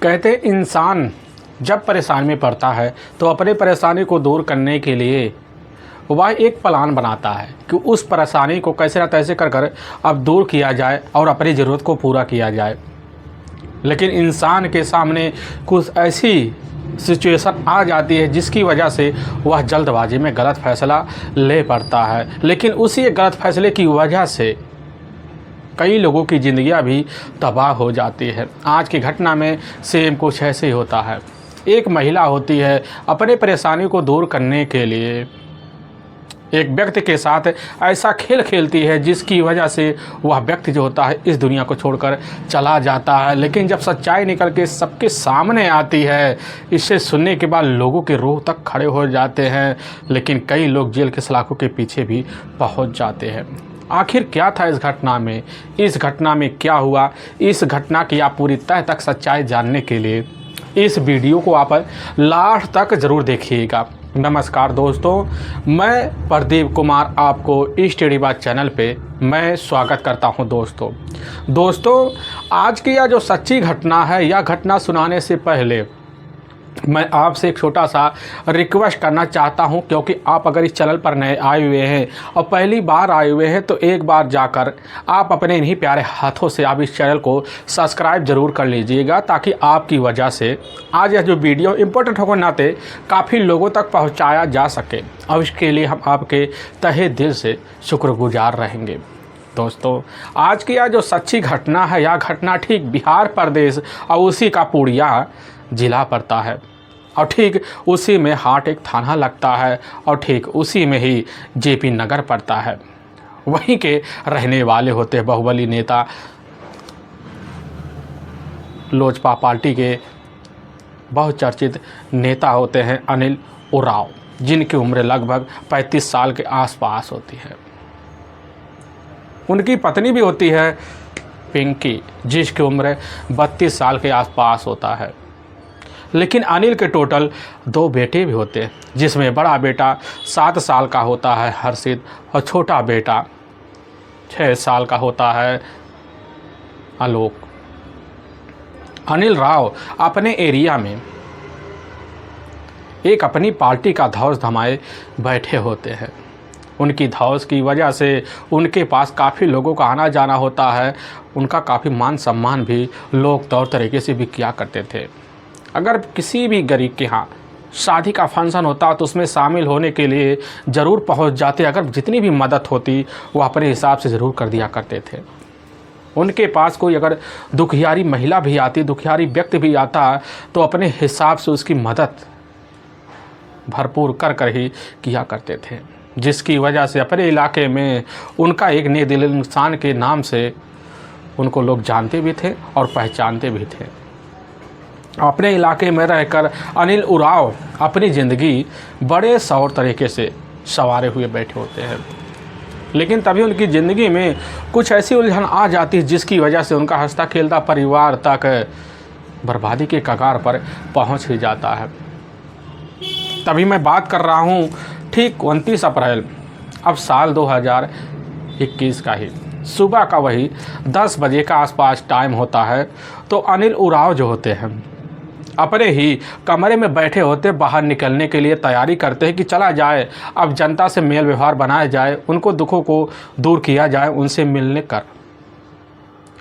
कहते इंसान जब परेशानी में पड़ता है तो अपने परेशानी को दूर करने के लिए वह एक प्लान बनाता है कि उस परेशानी को कैसे ना तैसे कर कर अब दूर किया जाए और अपनी ज़रूरत को पूरा किया जाए। लेकिन इंसान के सामने कुछ ऐसी सिचुएशन आ जाती है जिसकी वजह से वह जल्दबाजी में गलत फैसला ले पड़ता है। लेकिन उसी गलत फैसले की वजह से कई लोगों की ज़िंदगियां भी तबाह हो जाती है। आज की घटना में सेम कुछ ऐसे ही होता है। एक महिला होती है, अपने परेशानी को दूर करने के लिए एक व्यक्ति के साथ ऐसा खेल खेलती है जिसकी वजह से वह व्यक्ति जो होता है इस दुनिया को छोड़कर चला जाता है। लेकिन जब सच्चाई निकल के सबके सामने आती है, इसे सुनने के बाद लोगों के रूह तक खड़े हो जाते हैं। लेकिन कई लोग जेल के सलाखों के पीछे भी पहुंच जाते हैं। आखिर क्या था इस घटना में, इस घटना में क्या हुआ, इस घटना की आप पूरी तह तक सच्चाई जानने के लिए इस वीडियो को आप लास्ट तक ज़रूर देखिएगा। नमस्कार दोस्तों, मैं प्रदीप कुमार आपको स्टडी बात चैनल पे मैं स्वागत करता हूं। दोस्तों आज की यह जो सच्ची घटना है, यह घटना सुनाने से पहले मैं आपसे एक छोटा सा रिक्वेस्ट करना चाहता हूं, क्योंकि आप अगर इस चैनल पर नए आए हुए हैं और पहली बार आए हुए हैं तो एक बार जाकर आप अपने इन्हीं प्यारे हाथों से आप इस चैनल को सब्सक्राइब ज़रूर कर लीजिएगा, ताकि आपकी वजह से आज यह जो वीडियो इम्पोर्टेंट होने नाते काफ़ी लोगों तक पहुंचाया जा सके, और इसके लिए हम आपके तहे दिल से शुक्रगुजार रहेंगे। दोस्तों आज की यह जो सच्ची घटना है, यह घटना ठीक बिहार प्रदेश और उसी का पूर्णिया जिला पड़ता है, और ठीक उसी में हाट एक थाना लगता है, और ठीक उसी में ही जेपी नगर पड़ता है। वहीं के रहने वाले होते हैं बाहुबली नेता, लोजपा पार्टी के बहुचर्चित नेता होते हैं अनिल उरांव, जिनकी उम्र लगभग 35 साल के आसपास होती है। उनकी पत्नी भी होती है पिंकी, जिसकी उम्र 32 साल के आसपास होता है। लेकिन अनिल के टोटल 2 बेटे भी होते हैं, जिसमें बड़ा बेटा 7 साल का होता है हर्षित, और छोटा बेटा 6 साल का होता है आलोक। अनिल राव अपने एरिया में एक अपनी पार्टी का धौस धमाए बैठे होते हैं। उनकी धौस की वजह से उनके पास काफ़ी लोगों का आना जाना होता है। उनका काफ़ी मान सम्मान भी लोग तौर तरीके से भी किया करते थे। अगर किसी भी गरीब के यहाँ शादी का फंक्शन होता तो उसमें शामिल होने के लिए ज़रूर पहुँच जाते। अगर जितनी भी मदद होती वो अपने हिसाब से ज़रूर कर दिया करते थे। उनके पास कोई अगर दुखियारी महिला भी आती, दुखियारी व्यक्ति भी आता, तो अपने हिसाब से उसकी मदद भरपूर कर कर ही किया करते थे, जिसकी वजह से अपने इलाके में उनका एक नेक-दिल इंसान के नाम से उनको लोग जानते भी थे और पहचानते भी थे। अपने इलाके में रहकर अनिल उरांव अपनी ज़िंदगी बड़े सौर तरीके से संवारे हुए बैठे होते हैं। लेकिन तभी उनकी ज़िंदगी में कुछ ऐसी उलझन आ जाती है जिसकी वजह से उनका हंसता खेलता परिवार तक बर्बादी के कगार पर पहुंच ही जाता है। तभी मैं बात कर रहा हूं ठीक 29 अप्रैल अब साल 2021 का ही सुबह का वही 10 बजे का आसपास टाइम होता है। तो अनिल उरांव जो होते हैं अपने ही कमरे में बैठे होते, बाहर निकलने के लिए तैयारी करते हैं कि चला जाए, अब जनता से मेल व्यवहार बनाया जाए, उनको दुखों को दूर किया जाए, उनसे मिलने कर।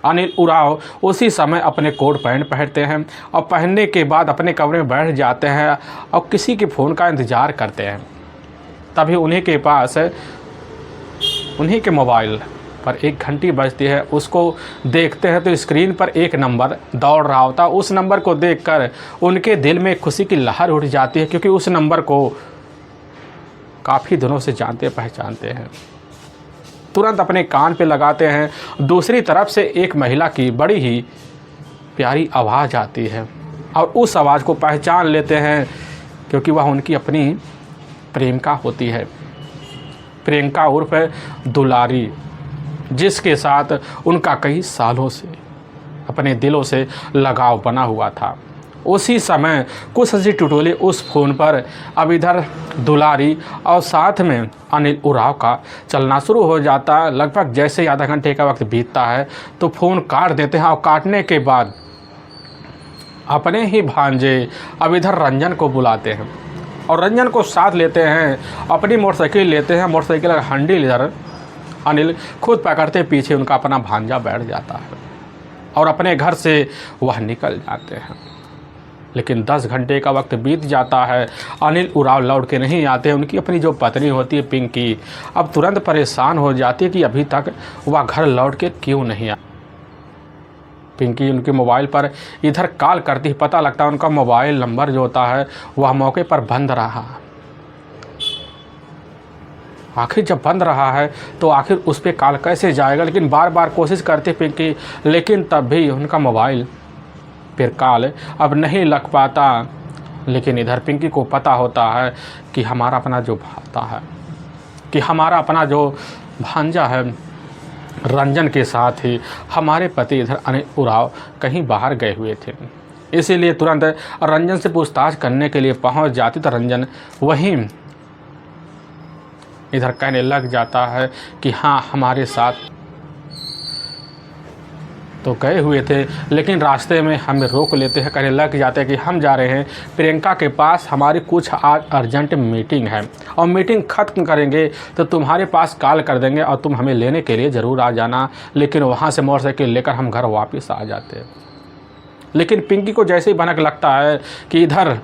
अनिल उरांव उसी समय अपने कोट पैंट पहनते हैं और पहनने के बाद अपने कमरे में बैठ जाते हैं और किसी के फ़ोन का इंतज़ार करते हैं। तभी उन्हीं के पास उन्हीं के मोबाइल पर एक घंटी बजती है। उसको देखते हैं तो स्क्रीन पर एक नंबर दौड़ रहा होता। उस नंबर को देखकर उनके दिल में खुशी की लहर उठ जाती है, क्योंकि उस नंबर को काफ़ी दिनों से जानते पहचानते हैं। तुरंत अपने कान पे लगाते हैं। दूसरी तरफ से एक महिला की बड़ी ही प्यारी आवाज़ आती है, और उस आवाज़ को पहचान लेते हैं, क्योंकि वह उनकी अपनी प्रेमिका होती है। प्रियंका उर्फ दुलारी, जिसके साथ उनका कई सालों से अपने दिलों से लगाव बना हुआ था। उसी समय कुछ हंसी टुटोले उस फ़ोन पर अब इधर दुलारी और साथ में अनिल उरांव का चलना शुरू हो जाता है। लगभग जैसे ही आधा घंटे का वक्त बीतता है तो फ़ोन काट देते हैं, और काटने के बाद अपने ही भांजे अब इधर रंजन को बुलाते हैं और रंजन को साथ लेते हैं, अपनी मोटरसाइकिल लेते हैं। मोटरसाइकिल का हैंडल इधर अनिल खुद पकड़ते, पीछे उनका अपना भांजा बैठ जाता है और अपने घर से वह निकल जाते हैं। लेकिन 10 घंटे का वक्त बीत जाता है, अनिल उराव लौट के नहीं आते। उनकी अपनी जो पत्नी होती है पिंकी, अब तुरंत परेशान हो जाती है कि अभी तक वह घर लौट के क्यों नहीं आया। पिंकी उनके मोबाइल पर इधर कॉल करती है, पता लगता है उनका मोबाइल नंबर जो होता है वह मौके पर बंद रहा। आखिर जब बंद रहा है तो आखिर उस पर कॉल कैसे जाएगा। लेकिन बार बार कोशिश करती पिंकी, लेकिन तब भी उनका मोबाइल फिर कॉल अब नहीं लग पाता। लेकिन इधर पिंकी को पता होता है कि हमारा अपना जो भाता है, कि हमारा अपना जो भांजा है रंजन के साथ ही हमारे पति इधर अनिल उराव कहीं बाहर गए हुए थे। इसीलिए तुरंत रंजन से पूछताछ करने के लिए पहुंच जाती तो रंजन वहीं इधर कहने लग जाता है कि हाँ हमारे साथ तो गए हुए थे, लेकिन रास्ते में हमें रोक लेते हैं। कहने लग जाते हैं कि हम जा रहे हैं प्रियंका के पास, हमारी कुछ आज अर्जेंट मीटिंग है और मीटिंग ख़त्म करेंगे तो तुम्हारे पास कॉल कर देंगे और तुम हमें लेने के लिए ज़रूर आ जाना। लेकिन वहाँ से मोटरसाइकिल लेकर हम घर वापस आ जाते हैं। लेकिन पिंकी को जैसे ही भनक लगता है कि इधर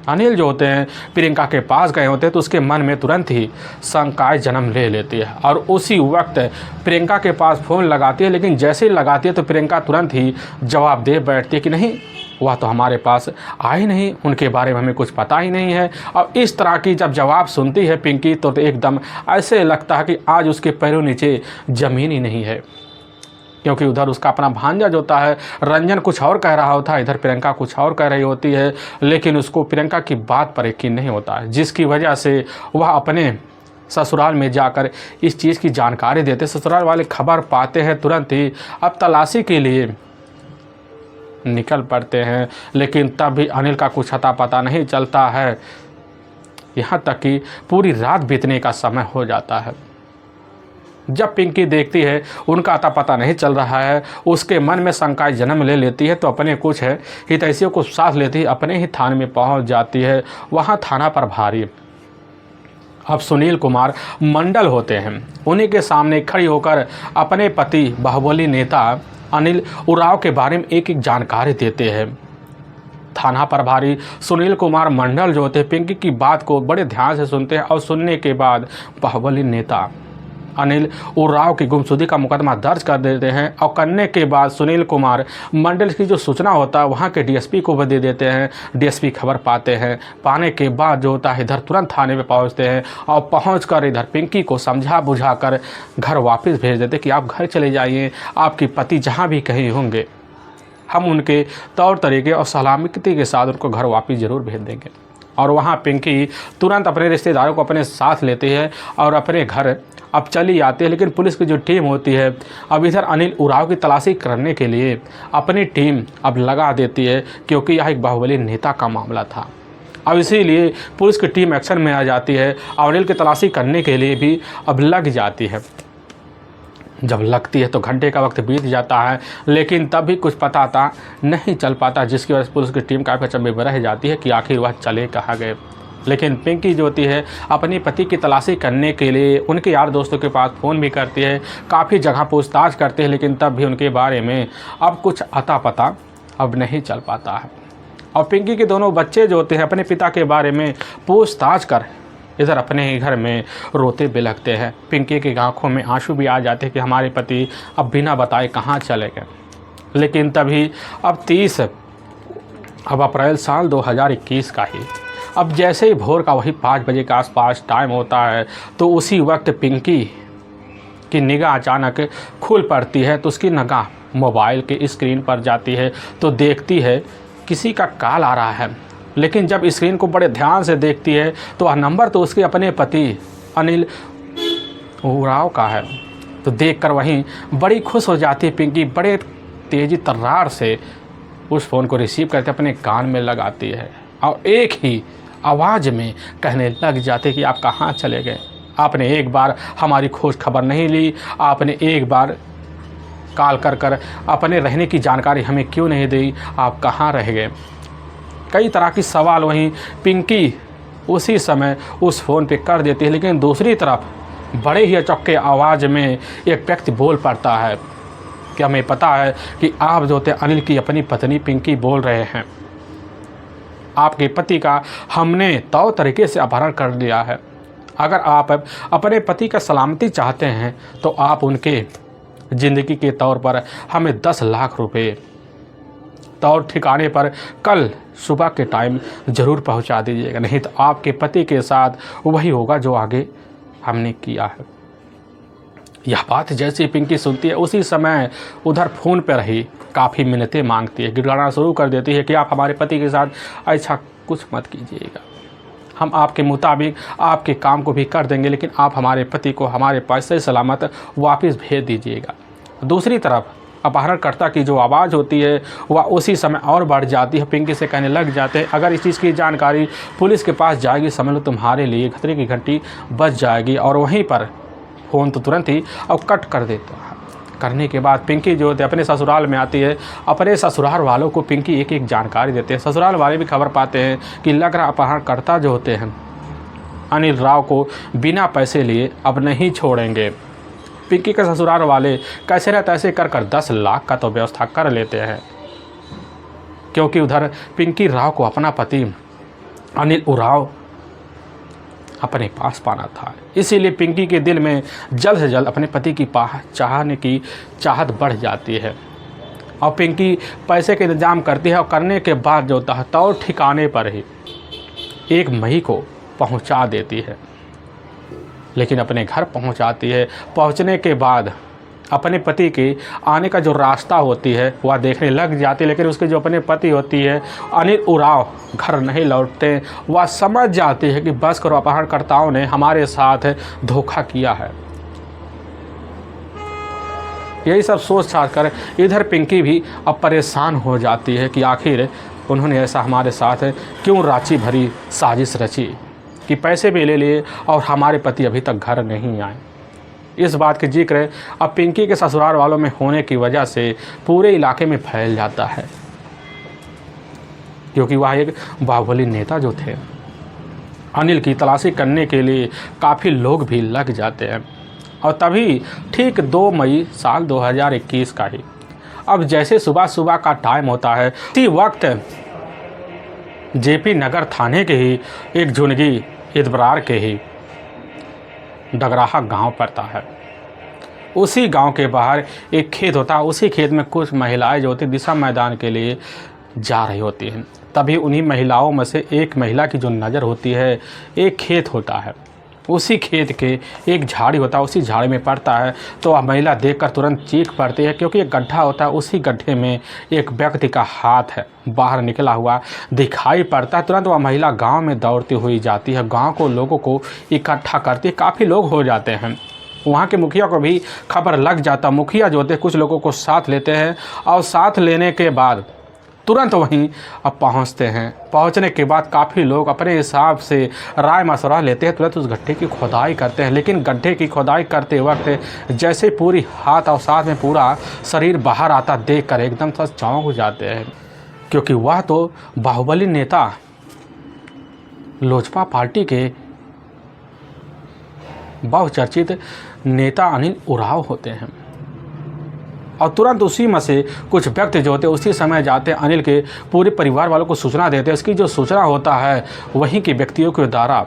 अनिल जो होते हैं प्रियंका के पास गए होते हैं तो उसके मन में तुरंत ही शंकाएं जन्म ले लेती है और उसी वक्त प्रियंका के पास फ़ोन लगाती है। लेकिन जैसे ही लगाती है तो प्रियंका तुरंत ही जवाब दे बैठती है कि नहीं, वह तो हमारे पास आए नहीं, उनके बारे में हमें कुछ पता ही नहीं है। अब इस तरह की जब जवाब सुनती है पिंकी तो एकदम ऐसे लगता है कि आज उसके पैरों नीचे ज़मीन ही नहीं है, क्योंकि उधर उसका अपना भांजा जो होता है रंजन कुछ और कह रहा होता है, इधर प्रियंका कुछ और कह रही होती है। लेकिन उसको प्रियंका की बात पर यकीन नहीं होता है, जिसकी वजह से वह अपने ससुराल में जाकर इस चीज़ की जानकारी देते। ससुराल वाले खबर पाते हैं, तुरंत ही अब तलाशी के लिए निकल पड़ते हैं। लेकिन तब भी अनिल का कुछ अता पता नहीं चलता है, यहाँ तक कि पूरी रात बीतने का समय हो जाता है। जब पिंकी देखती है उनका अता पता नहीं चल रहा है, उसके मन में शंकाएं जन्म ले लेती है तो अपने कुछ है हितैषियों को साथ लेती है, अपने ही थाने में पहुंच जाती है। वहां थाना प्रभारी अब सुनील कुमार मंडल होते हैं, उन्हीं के सामने खड़ी होकर अपने पति बाहुबली नेता अनिल उराव के बारे में एक एक जानकारी देते हैं। थाना प्रभारी सुनील कुमार मंडल जो होते हैं पिंकी की बात को बड़े ध्यान से सुनते हैं और सुनने के बाद बाहुबली नेता अनिल उराव की गुमशुदगी का मुकदमा दर्ज कर देते हैं। और करने के बाद सुनील कुमार मंडल की जो सूचना होता है वहाँ के डीएसपी को दे देते हैं। डीएसपी खबर पाते हैं, पाने के बाद जो होता है इधर तुरंत थाने में पहुँचते हैं और पहुँचकर इधर पिंकी को समझा बुझा कर घर वापस भेज देते कि आप घर चले जाइए, आपके पति जहाँ भी कहीं होंगे हम उनके तौर तरीके और सलामती के साथ उनको घर वापस ज़रूर भेज देंगे। और वहाँ पिंकी तुरंत अपने रिश्तेदारों को अपने साथ लेती है और अपने घर अब चली आती है। लेकिन पुलिस की जो टीम होती है अब इधर अनिल उराव की तलाशी करने के लिए अपनी टीम अब लगा देती है, क्योंकि यह एक बाहुबली नेता का मामला था। अब इसीलिए पुलिस की टीम एक्शन में आ जाती है और अनिल की तलाशी करने के लिए भी अब लग जाती है। जब लगती है तो घंटे का वक्त बीत जाता है, लेकिन तब भी कुछ पता नहीं चल पाता, जिसकी वजह से पुलिस की टीम काफ़ी अचंभे में रह जाती है कि आखिर वह चले कहाँ गए। लेकिन पिंकी जो होती है अपनी पति की तलाशी करने के लिए उनके यार दोस्तों के पास फ़ोन भी करती है, काफ़ी जगह पूछताछ करती है, लेकिन तब भी उनके बारे में अब कुछ अता पता अब नहीं चल पाता है। और पिंकी के दोनों बच्चे जो होते हैं अपने पिता के बारे में पूछताछ कर इधर अपने ही घर में रोते बिलखते हैं। पिंकी की आंखों में आंसू भी आ जाते हैं कि हमारे पति अब बिना बताए कहाँ चले गए। लेकिन तभी अब 30 अप्रैल साल 2021 का ही अब जैसे ही भोर का वही 5 बजे के आसपास टाइम होता है तो उसी वक्त पिंकी की निगाह अचानक खुल पड़ती है। तो उसकी निगाह मोबाइल के स्क्रीन पर जाती है तो देखती है किसी का कॉल आ रहा है। लेकिन जब स्क्रीन को बड़े ध्यान से देखती है तो वह नंबर तो उसके अपने पति अनिल उराव का है। तो देखकर वहीं बड़ी खुश हो जाती है पिंकी, बड़े तेज़ी तर्रार से उस फ़ोन को रिसीव करके अपने कान में लगाती है और एक ही आवाज़ में कहने लग जाते कि आप कहाँ चले गए, आपने एक बार हमारी खोज खबर नहीं ली, आपने एक बार कॉल कर कर अपने रहने की जानकारी हमें क्यों नहीं दी, आप कहाँ रह गए। कई तरह की सवाल वहीं पिंकी उसी समय उस फ़ोन पे कर देती है। लेकिन दूसरी तरफ बड़े ही अचक्के आवाज़ में एक व्यक्ति बोल पड़ता है कि हमें पता है कि आप जो थे अनिल की अपनी पत्नी पिंकी बोल रहे हैं। आपके पति का हमने तौर तरीके से अपहरण कर लिया है। अगर आप अपने पति का सलामती चाहते हैं तो आप उनके ज़िंदगी के तौर पर हमें 10 लाख रुपए तौर ठिकाने पर कल सुबह के टाइम ज़रूर पहुंचा दीजिएगा, नहीं तो आपके पति के साथ वही होगा जो आगे हमने किया है। यह बात जैसे पिंकी सुनती है उसी समय उधर फ़ोन पर रही काफ़ी मिन्नतें मांगती है, गिड़गिड़ाना शुरू कर देती है कि आप हमारे पति के साथ ऐसा कुछ मत कीजिएगा, हम आपके मुताबिक आपके काम को भी कर देंगे, लेकिन आप हमारे पति को हमारे पास सही सलामत वापस भेज दीजिएगा। दूसरी तरफ अपहरणकर्ता की जो आवाज़ होती है वह उसी समय और बढ़ जाती है। पिंकी से कहने लग जाते हैं अगर इस चीज़ की जानकारी पुलिस के पास जाएगी समझ लो तुम्हारे लिए खतरे की घंटी बज जाएगी। और वहीं पर फ़ोन तो तुरंत ही अब कट कर देता है। करने के बाद पिंकी जो होती है अपने ससुराल में आती है। अपने ससुराल वालों को पिंकी एक एक जानकारी देते हैं। ससुराल वाले भी खबर पाते हैं कि लग रहा अपहरणकर्ता जो होते हैं अनिल राव को बिना पैसे लिए अब नहीं छोड़ेंगे। पिंकी के ससुराल वाले कैसे न तैसे कर 10 लाख का तो व्यवस्था कर लेते हैं, क्योंकि उधर पिंकी राव को अपना पति अनिल उराव अपने पास पाना था। इसीलिए पिंकी के दिल में जल्द से जल्द अपने पति की चाहने की चाहत बढ़ जाती है और पिंकी पैसे के इंतजाम करती है। और करने के बाद जो तौर ठिकाने पर ही 1 मई को पहुंचा देती है। लेकिन अपने घर पहुंच आती है। पहुंचने के बाद अपने पति के आने का जो रास्ता होती है वह देखने लग जाती है। लेकिन उसके जो अपने पति होती है अनिल उराव घर नहीं लौटते। वह समझ जाती है कि बस करो, अपहरणकर्ताओं ने हमारे साथ धोखा किया है। यही सब सोच छाड़ कर इधर पिंकी भी अब परेशान हो जाती है कि आखिर उन्होंने ऐसा हमारे साथ क्यों रांची भरी साजिश रची कि पैसे भी ले लिए और हमारे पति अभी तक घर नहीं आए। इस बात के जिक्र अब पिंकी के ससुराल वालों में होने की वजह से पूरे इलाके में फैल जाता है, क्योंकि वह एक बाहुबली नेता जो थे अनिल की तलाशी करने के लिए काफ़ी लोग भी लग जाते हैं। और तभी ठीक 2 मई साल 2021 का ही अब जैसे सुबह सुबह का टाइम होता है उसी वक्त जेपी नगर थाने के ही एक झुनगी इतबरार के ही डगराहा गांव पड़ता है। उसी गांव के बाहर एक खेत होता है। उसी खेत में कुछ महिलाएं जो होती दिशा मैदान के लिए जा रही होती हैं। तभी उन्हीं महिलाओं में से एक महिला की जो नज़र होती है एक खेत होता है। उसी खेत के एक झाड़ी होता है, उसी झाड़ी में पड़ता है। तो वह महिला देखकर तुरंत चीख पड़ती है, क्योंकि एक गड्ढा होता है। उसी गड्ढे में एक व्यक्ति का हाथ है बाहर निकला हुआ दिखाई पड़ता है। तुरंत वह महिला गांव में दौड़ती हुई जाती है, गांव को लोगों को इकट्ठा करती है। काफ़ी लोग हो जाते हैं। वहाँ के मुखिया को भी खबर लग जाता। मुखिया जो होते हैं कुछ लोगों को साथ लेते हैं और साथ लेने के बाद तुरंत वहीं अब पहुंचते हैं। पहुंचने के बाद काफ़ी लोग अपने हिसाब से राय मशवरा लेते हैं, तुरंत उस गड्ढे की खोदाई करते हैं। लेकिन गड्ढे की खोदाई करते वक्त जैसे पूरी हाथ और साथ में पूरा शरीर बाहर आता देखकर एकदम से चौंक जाते हैं, क्योंकि वह तो बाहुबली नेता लोजपा पार्टी के बहुचर्चित नेता अनिल उराव होते हैं। और तुरंत उसी में से कुछ व्यक्ति जो होते हैं उसी समय जाते हैं, अनिल के पूरे परिवार वालों को सूचना देते हैं। इसकी जो सूचना होता है वहीं के व्यक्तियों के द्वारा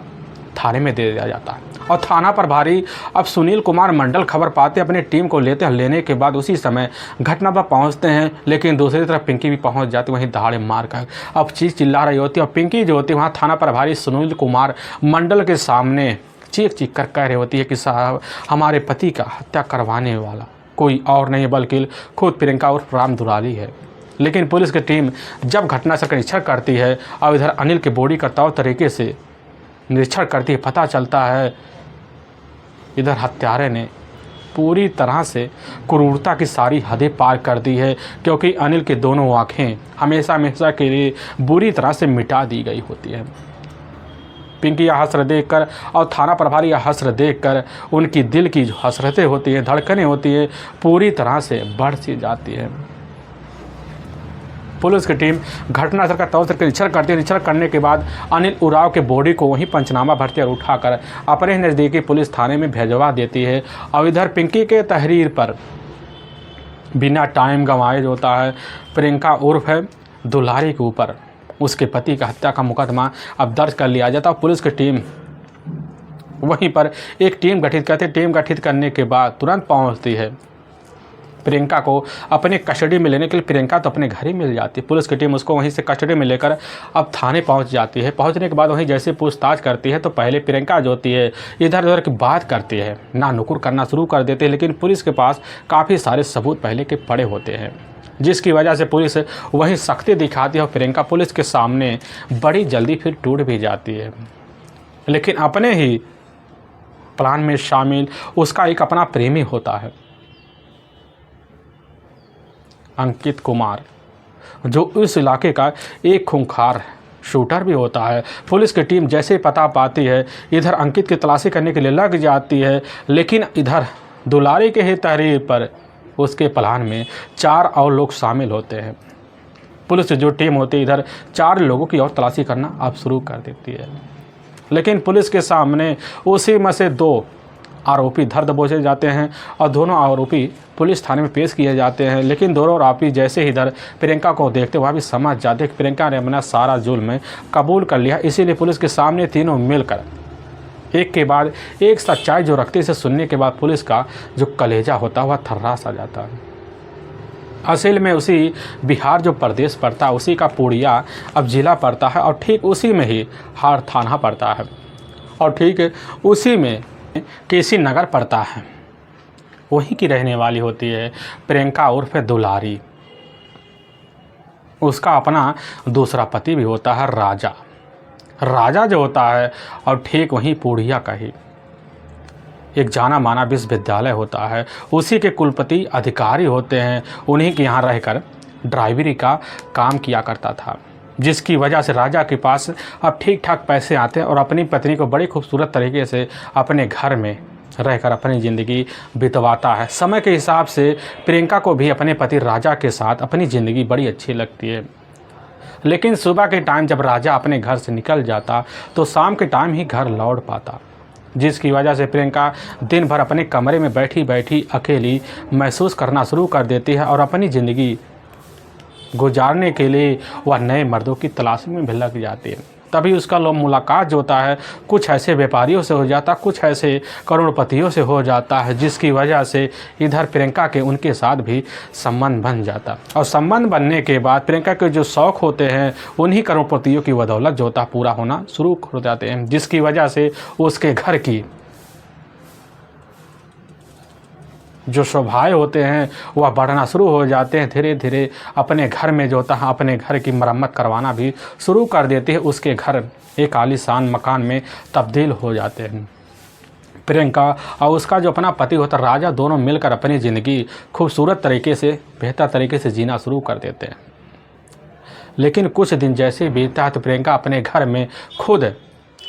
थाने में दे दिया जाता है। और थाना प्रभारी अब सुनील कुमार मंडल खबर पाते अपनी टीम को लेते हैं। लेने के बाद उसी समय घटना पर पहुंचते हैं। लेकिन दूसरी तरफ पिंकी भी पहुंच जाती, वहीं दहाड़े मार कर अब चीज़ चिल्ला रही होती है। और पिंकी जो होती है वहाँ थाना प्रभारी सुनील कुमार मंडल के सामने चीख चीख कर कह रही होती है कि साहब हमारे पति का हत्या करवाने वाला कोई और नहीं बल्कि खुद प्रियंका और राम दुलारी है। लेकिन पुलिस की टीम जब घटनास्थल का निरीक्षण करती है और इधर अनिल के बॉडी का तौर तरीके से निरीक्षण करती है, पता चलता है इधर हत्यारे ने पूरी तरह से क्रूरता की सारी हदें पार कर दी है, क्योंकि अनिल के दोनों आँखें हमेशा हमेशा के लिए बुरी तरह से मिटा दी गई होती है। पिंकी यह हसरत देखकर और थाना प्रभारी यह हसरत देखकर उनकी दिल की जो हसरतें होती हैं, धड़कनें होती हैं, पूरी तरह से बढ़ सी जाती है। पुलिस की टीम घटनास्थल का तौर तरीके निरीक्षण करती है। निरीक्षण करने के बाद अनिल उरांव के बॉडी को वहीं पंचनामा भरती और उठाकर अपने नज़दीकी पुलिस थाने में भेजवा देती है। और इधर पिंकी के तहरीर पर बिना टाइम गंवाए जो होता है प्रियंका उर्फ है दुलारी के ऊपर उसके पति का हत्या का मुकदमा अब दर्ज कर लिया जाता है। पुलिस की टीम वहीं पर एक टीम गठित करती है। टीम गठित करने के बाद तुरंत पहुंचती है प्रियंका को अपने कस्टडी में लेने के लिए। प्रियंका तो अपने घर ही मिल जाती है। पुलिस की टीम उसको वहीं से कस्टडी में लेकर अब थाने पहुंच जाती है। पहुंचने के बाद वहीं जैसे पूछताछ करती है तो पहले प्रियंका जो होती है इधर उधर की बात करती है, ना नुकुर करना शुरू कर देती है। लेकिन पुलिस के पास काफ़ी सारे सबूत पहले के पड़े होते हैं, जिसकी वजह से पुलिस वहीं सख्ती दिखाती है और प्रियंका पुलिस के सामने बड़ी जल्दी फिर टूट भी जाती है। लेकिन अपने ही प्लान में शामिल उसका एक अपना प्रेमी होता है, अंकित कुमार, जो इस इलाके का एक खूंखार शूटर भी होता है। पुलिस की टीम जैसे पता पाती है इधर अंकित की तलाशी करने के लिए लग जाती है। लेकिन इधर दुलारी के ही तहरीर पर उसके प्लान में 4 और लोग शामिल होते हैं। पुलिस की जो टीम होती है इधर 4 लोगों की और तलाशी करना अब शुरू कर देती है। लेकिन पुलिस के सामने उसी में से 2 आरोपी धर दबोचे जाते हैं और दोनों आरोपी पुलिस थाने में पेश किए जाते हैं। लेकिन दोनों आरोपी जैसे ही इधर प्रियंका को देखते वह भी समझ जाते कि प्रियंका ने अपना सारा जुल्म कबूल कर लिया। इसीलिए पुलिस के सामने तीनों मिलकर एक के बाद एक सच्चाई जो रखते से सुनने के बाद पुलिस का जो कलेजा होता है वह थर्रास आ जाता है। असल में उसी बिहार जो प्रदेश पड़ता है उसी का पूर्णिया अब जिला पड़ता है और ठीक उसी में ही हार थाना पड़ता है और ठीक उसी में केसी नगर पड़ता है। वहीं की रहने वाली होती है प्रियंका उर्फ दुलारी। उसका अपना दूसरा पति भी होता है राजा जो होता है और ठीक वहीं पूर्णिया का ही एक जाना माना विश्वविद्यालय होता है। उसी के कुलपति अधिकारी होते हैं। उन्हीं के यहाँ रहकर ड्राइवरी का काम किया करता था, जिसकी वजह से राजा के पास अब ठीक ठाक पैसे आते हैं और अपनी पत्नी को बड़ी खूबसूरत तरीके से अपने घर में रहकर अपनी ज़िंदगी बितवाता है। समय के हिसाब से प्रियंका को भी अपने पति राजा के साथ अपनी ज़िंदगी बड़ी अच्छी लगती है। लेकिन सुबह के टाइम जब राजा अपने घर से निकल जाता तो शाम के टाइम ही घर लौट पाता, जिसकी वजह से प्रियंका दिन भर अपने कमरे में बैठी बैठी अकेली महसूस करना शुरू कर देती है और अपनी ज़िंदगी गुजारने के लिए वह नए मर्दों की तलाश में भी लग जाती है। तभी उसका मुलाकात जो होता है कुछ ऐसे व्यापारियों से हो जाता, कुछ ऐसे करोड़पतियों से हो जाता है, जिसकी वजह से इधर प्रियंका के उनके साथ भी संबंध बन जाता। और संबंध बनने के बाद प्रियंका के जो शौक़ होते हैं उन्हीं करोड़पतियों की बदौलत जो होता है पूरा होना शुरू हो जाते हैं, जिसकी वजह से उसके घर की जो शोभाएँ होते हैं वह बढ़ना शुरू हो जाते हैं। धीरे धीरे अपने घर में जो होता है अपने घर की मरम्मत करवाना भी शुरू कर देते हैं। उसके घर एक आलीशान मकान में तब्दील हो जाते हैं। प्रियंका और उसका जो अपना पति होता है राजा दोनों मिलकर अपनी ज़िंदगी खूबसूरत तरीके से बेहतर तरीके से जीना शुरू कर देते हैं। लेकिन कुछ दिन जैसे बीतता है तो प्रियंका अपने घर में खुद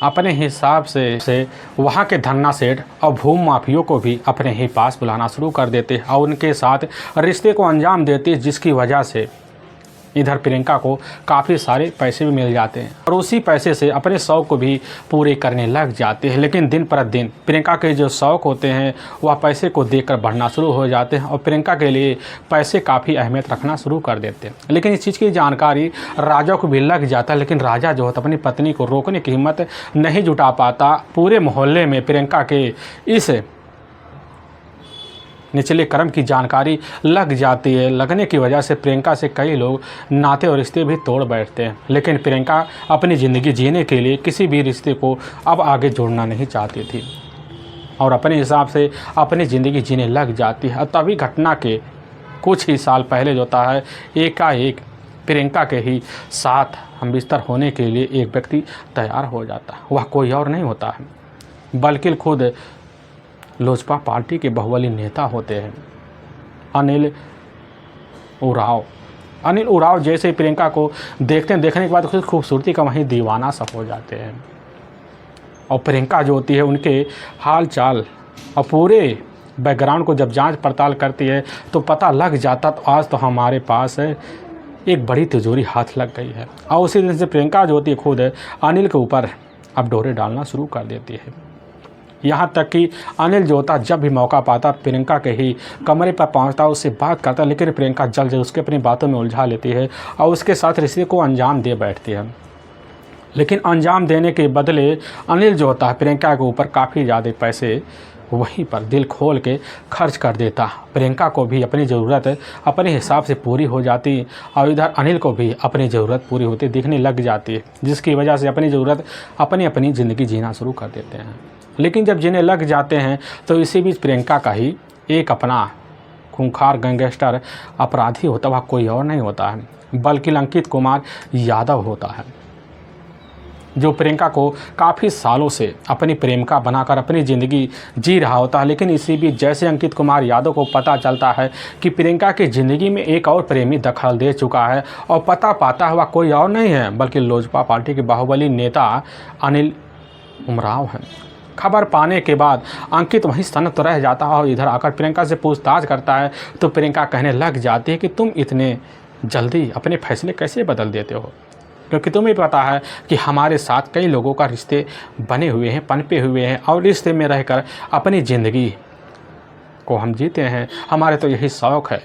अपने हिसाब से वहाँ के धन्ना सेठ और भूमि माफियों को भी अपने ही पास बुलाना शुरू कर देते हैं और उनके साथ रिश्ते को अंजाम देते हैं, जिसकी वजह से इधर प्रियंका को काफ़ी सारे पैसे भी मिल जाते हैं और उसी पैसे से अपने शौक़ को भी पूरे करने लग जाते हैं। लेकिन दिन प्रतिदिन प्रियंका के जो शौक़ होते हैं वह पैसे को देखकर बढ़ना शुरू हो जाते हैं और प्रियंका के लिए पैसे काफ़ी अहमियत रखना शुरू कर देते हैं। लेकिन इस चीज़ की जानकारी राजा को भी लग जाता है, लेकिन राजा जो है अपनी पत्नी को रोकने की हिम्मत नहीं जुटा पाता। पूरे मोहल्ले में प्रियंका के इस निचले क्रम की जानकारी लग जाती है। लगने की वजह से प्रियंका से कई लोग नाते और रिश्ते भी तोड़ बैठते हैं। लेकिन प्रियंका अपनी ज़िंदगी जीने के लिए किसी भी रिश्ते को अब आगे जोड़ना नहीं चाहती थी और अपने हिसाब से अपनी ज़िंदगी जीने लग जाती है। तभी घटना के कुछ ही साल पहले जो होता है एकाएक प्रियंका के ही साथ हम बिस्तर होने के लिए एक व्यक्ति तैयार हो जाता है। वह कोई और नहीं होता है बल्कि खुद लोजपा पार्टी के बाहुबली नेता होते हैं अनिल उरांव। जैसे ही प्रियंका को देखने के बाद खुद खूबसूरती का वहीं दीवाना सा हो जाते हैं। और प्रियंका जो होती है उनके हाल चाल और पूरे बैकग्राउंड को जब जांच पड़ताल करती है तो पता लग जाता तो आज तो हमारे पास है एक बड़ी तिजोरी हाथ लग गई है। और उसी दिन से प्रियंका जो होती है खुद अनिल के ऊपर अब डोरे डालना शुरू कर देती है। यहाँ तक कि अनिल जो होता जब भी मौका पाता प्रियंका के ही कमरे पर पहुँचता उससे बात करता, लेकिन प्रियंका जल्द उसके अपनी बातों में उलझा लेती है और उसके साथ रिश्ते को अंजाम दे बैठती है। लेकिन अंजाम देने के बदले अनिल जो होता है प्रियंका के ऊपर काफ़ी ज़्यादा पैसे वहीं पर दिल खोल के खर्च कर देता। प्रियंका को भी अपनी ज़रूरत अपने हिसाब से पूरी हो जाती और इधर अनिल को भी अपनी ज़रूरत पूरी होती दिखने लग जाती है, जिसकी वजह से अपनी ज़रूरत अपनी ज़िंदगी जीना शुरू कर देते हैं। लेकिन जब जीने लग जाते हैं तो इसी बीच प्रियंका का ही एक अपना खूंखार गैंगस्टर अपराधी होता वह कोई और नहीं होता है बल्कि अंकित कुमार यादव होता है, जो प्रियंका को काफ़ी सालों से अपनी प्रेमिका बनाकर अपनी ज़िंदगी जी रहा होता है। लेकिन इसी बीच जैसे अंकित कुमार यादव को पता चलता है कि प्रियंका की ज़िंदगी में एक और प्रेमी दखल दे चुका है और पता पाता हुआ कोई और नहीं है बल्कि लोजपा पार्टी के बाहुबली नेता अनिल उमराव हैं। खबर पाने के बाद अंकित वहीं सनत रह जाता है और इधर आकर प्रियंका से पूछताछ करता है तो प्रियंका कहने लग जाती है कि तुम इतने जल्दी अपने फैसले कैसे बदल देते हो, क्योंकि तुम्हें पता है कि हमारे साथ कई लोगों का रिश्ते बने हुए हैं, पनपे हुए हैं और रिश्ते में रहकर अपनी ज़िंदगी को हम जीते हैं, हमारे तो यही शौक़ है।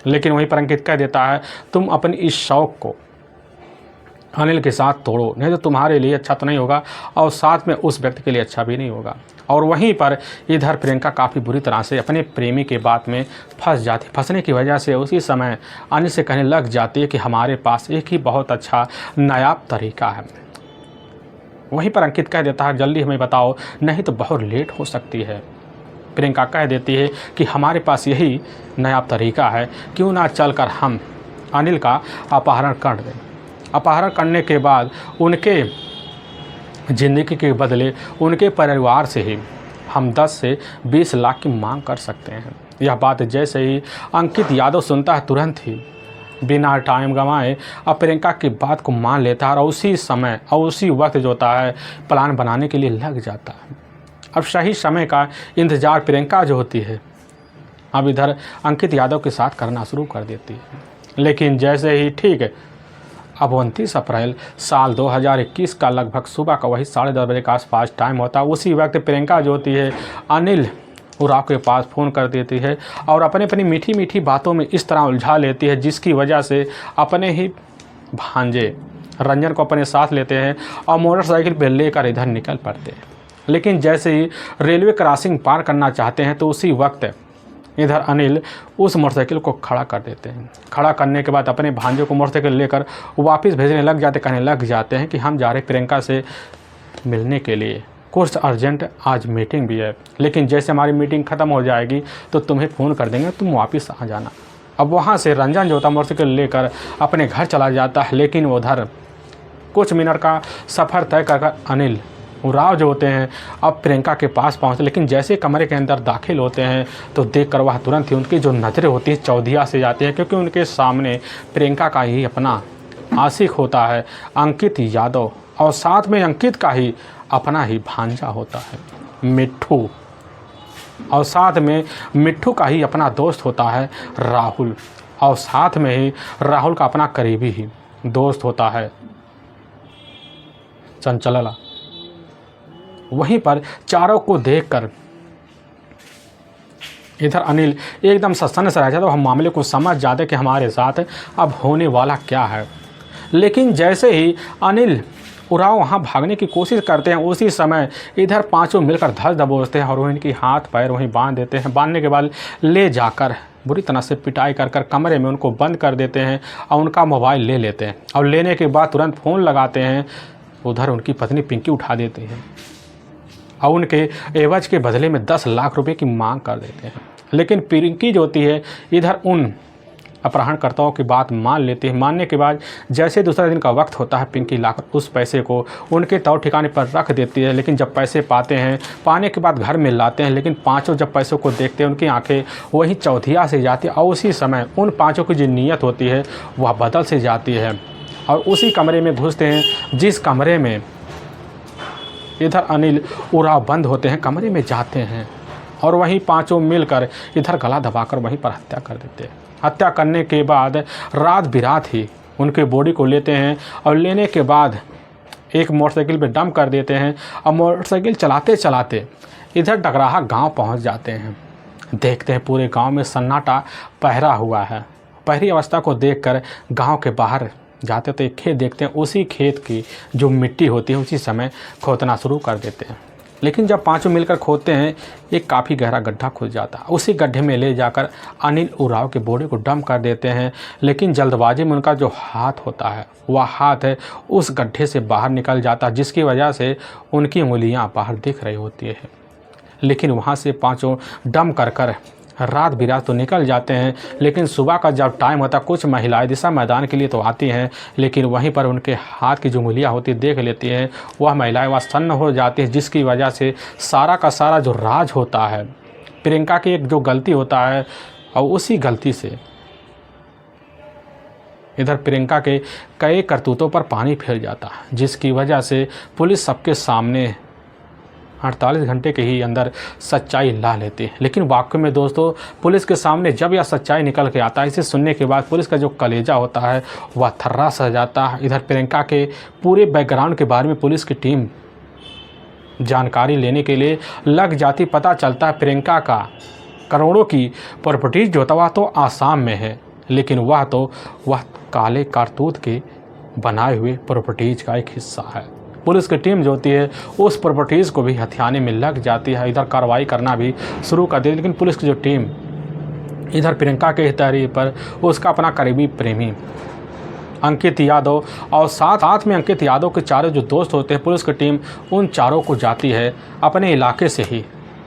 लेकिन वहीं पर अंकित कह देता है तुम अपनी इस शौक़ को अनिल के साथ तोड़ो, नहीं तो तुम्हारे लिए अच्छा तो नहीं होगा और साथ में उस व्यक्ति के लिए अच्छा भी नहीं होगा। और वहीं पर इधर प्रियंका काफ़ी बुरी तरह से अपने प्रेमी के बात में फंस जाती। फंसने की वजह से उसी समय अनिल से कहने लग जाती है कि हमारे पास एक ही बहुत अच्छा नायाब तरीका है। वहीं पर अंकित कह देता है जल्दी हमें बताओ नहीं तो बहुत लेट हो सकती है। प्रियंका कह देती है कि हमारे पास यही नायाब तरीका है, क्यों ना चलकर हम अनिल का अपहरण कर दें। अपहरण करने के बाद उनके ज़िंदगी के बदले उनके परिवार से ही हम 10 से 20 लाख की मांग कर सकते हैं। यह बात जैसे ही अंकित यादव सुनता है तुरंत ही बिना टाइम गंवाए अब प्रियंका की बात को मान लेता है और उसी समय और उसी वक्त जो होता है प्लान बनाने के लिए लग जाता है। अब सही समय का इंतज़ार प्रियंका जो होती है अब इधर अंकित यादव के साथ करना शुरू कर देती है। लेकिन जैसे ही ठीक है अब 29 अप्रैल साल 2021 का लगभग सुबह का वही 10:30 बजे के आसपास टाइम होता है। उसी वक्त प्रियंका जो होती है अनिल उराव के पास फ़ोन कर देती है और अपनी मीठी मीठी बातों में इस तरह उलझा लेती है जिसकी वजह से अपने ही भांजे रंजन को अपने साथ लेते हैं और मोटरसाइकिल पर लेकर इधर निकल पड़ते हैं। लेकिन जैसे ही रेलवे क्रॉसिंग पार करना चाहते हैं तो उसी वक्त इधर अनिल उस मोटरसाइकिल को खड़ा कर देते हैं। खड़ा करने के बाद अपने भांजे को मोटरसाइकिल लेकर वापस भेजने लग जाते, कहने लग जाते हैं कि हम जा रहे प्रियंका से मिलने के लिए, कुछ अर्जेंट आज मीटिंग भी है, लेकिन जैसे हमारी मीटिंग ख़त्म हो जाएगी तो तुम्हें फ़ोन कर देंगे, तुम वापस आ जाना। अब वहाँ से रंजन जो होता मोटरसाइकिल लेकर अपने घर चला जाता है। लेकिन उधर कुछ मिनट का सफ़र तय कर अनिल उराव जो होते हैं अब प्रियंका के पास पहुँचते, लेकिन जैसे कमरे के अंदर दाखिल होते हैं तो देखकर वह तुरंत ही उनकी जो नज़रें होती हैं चौधिया से जाती हैं, क्योंकि उनके सामने प्रियंका का ही अपना आशिक होता है अंकित यादव और साथ में अंकित का ही अपना ही भांजा होता है मिट्ठू और साथ में मिट्ठू का ही अपना दोस्त होता है राहुल और साथ में ही राहुल का अपना करीबी ही दोस्त होता है चंचला। वहीं पर चारों को देखकर इधर अनिल एकदम सन्न से रह जाता है। हम मामले को समझ जाते कि हमारे साथ अब होने वाला क्या है। लेकिन जैसे ही अनिल उराव वहाँ भागने की कोशिश करते हैं उसी समय इधर पांचों मिलकर धस दबोचते हैं और वो इनकी हाथ पैर वहीं बांध देते हैं। बांधने के बाद ले जाकर बुरी तरह से पिटाई कर कमरे में उनको बंद कर देते हैं और उनका मोबाइल ले लेते हैं और लेने के बाद तुरंत फ़ोन लगाते हैं। उधर उनकी पत्नी पिंकी उठा देती है और उनके एवज के बदले में 10 लाख रुपए की मांग कर देते हैं। लेकिन पिंकी जो होती है इधर उन अपहरणकर्ताओं की बात मान लेती है। मानने के बाद जैसे दूसरा दिन का वक्त होता है पिंकी लाकर उस पैसे को उनके तौर ठिकाने पर रख देती है। लेकिन जब पैसे पाते हैं पाने के बाद घर में लाते हैं, लेकिन पांचों जब पैसों को देखते हैं उनकी आंखें वहीं चौधिया से जाती है और उसी समय उन पांचों की जो नीयत होती है वह बदल से जाती है और उसी कमरे में घुसते हैं जिस कमरे में इधर अनिल उराव बंद होते हैं, कमरे में जाते हैं और वहीं पांचों मिलकर इधर गला दबाकर वहीं पर हत्या कर देते हैं। हत्या करने के बाद रात बिरात ही उनके बॉडी को लेते हैं और लेने के बाद एक मोटरसाइकिल पे डंप कर देते हैं और मोटरसाइकिल चलाते चलाते इधर डगराहा गांव पहुंच जाते हैं। देखते हैं पूरे गांव में सन्नाटा पहरा हुआ है। पहरी अवस्था को देखकर गांव के बाहर जाते तो एक खेत देखते हैं, उसी खेत की जो मिट्टी होती है उसी समय खोदना शुरू कर देते हैं। लेकिन जब पांचों मिलकर खोदते हैं एक काफ़ी गहरा गड्ढा खुद जाता है। उसी गड्ढे में ले जाकर अनिल उराव के बॉडी को डंप कर देते हैं। लेकिन जल्दबाजी में उनका जो हाथ होता है वह हाथ है उस गड्ढे से बाहर निकल जाता है, जिसकी वजह से उनकी उंगलियां बाहर दिख रही होती है। लेकिन वहाँ से पांचों डंप कर कर रात बिरात तो निकल जाते हैं। लेकिन सुबह का जब टाइम होता है कुछ महिलाएं दिशा मैदान के लिए तो आती हैं, लेकिन वहीं पर उनके हाथ की जो उंगलियां होती देख लेती हैं। वह महिलाएं वह सन्न हो जाती हैं, जिसकी वजह से सारा का सारा जो राज होता है प्रियंका की एक जो गलती होता है और उसी गलती से इधर प्रियंका के कई करतूतों पर पानी फिर जाता है, जिसकी वजह से पुलिस सबके सामने 48 घंटे के ही अंदर सच्चाई ला लेती है। लेकिन वाकई में दोस्तों पुलिस के सामने जब यह सच्चाई निकल के आता है, इसे सुनने के बाद पुलिस का जो कलेजा होता है वह थर्रा सा जाता है। इधर प्रियंका के पूरे बैकग्राउंड के बारे में पुलिस की टीम जानकारी लेने के लिए लग जाती। पता चलता है प्रियंका का करोड़ों की प्रॉपर्टीज जो था तो आसाम में है, लेकिन वह काले कारतूत के बनाए हुए प्रॉपर्टीज का एक हिस्सा है। पुलिस की टीम जो होती है उस प्रॉपर्टीज़ को भी हथियाने में लग जाती है, इधर कार्रवाई करना भी शुरू कर देती है। लेकिन पुलिस की जो टीम इधर प्रियंका के हितैषी पर उसका अपना करीबी प्रेमी अंकित यादव और साथ में अंकित यादव के चारों जो दोस्त होते हैं, पुलिस की टीम उन चारों को जाती है अपने इलाके से ही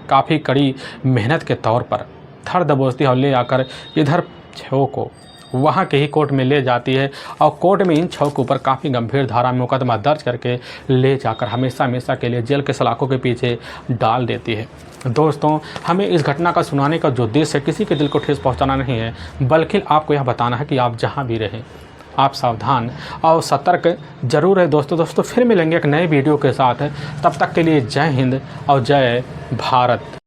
काफ़ी कड़ी मेहनत के तौर पर धर दबोचती है और ले आकर इधर छो को वहाँ के ही कोर्ट में ले जाती है और कोर्ट में इन छह के ऊपर काफ़ी गंभीर धारा में मुकदमा दर्ज करके ले जाकर हमेशा के लिए जेल के सलाखों के पीछे डाल देती है। दोस्तों हमें इस घटना का सुनाने का जो उद्देश्य है किसी के दिल को ठेस पहुँचाना नहीं है, बल्कि आपको यह बताना है कि आप जहाँ भी रहें आप सावधान और सतर्क जरूर है। दोस्तों फिर मिलेंगे एक नए वीडियो के साथ। तब तक के लिए जय हिंद और जय भारत।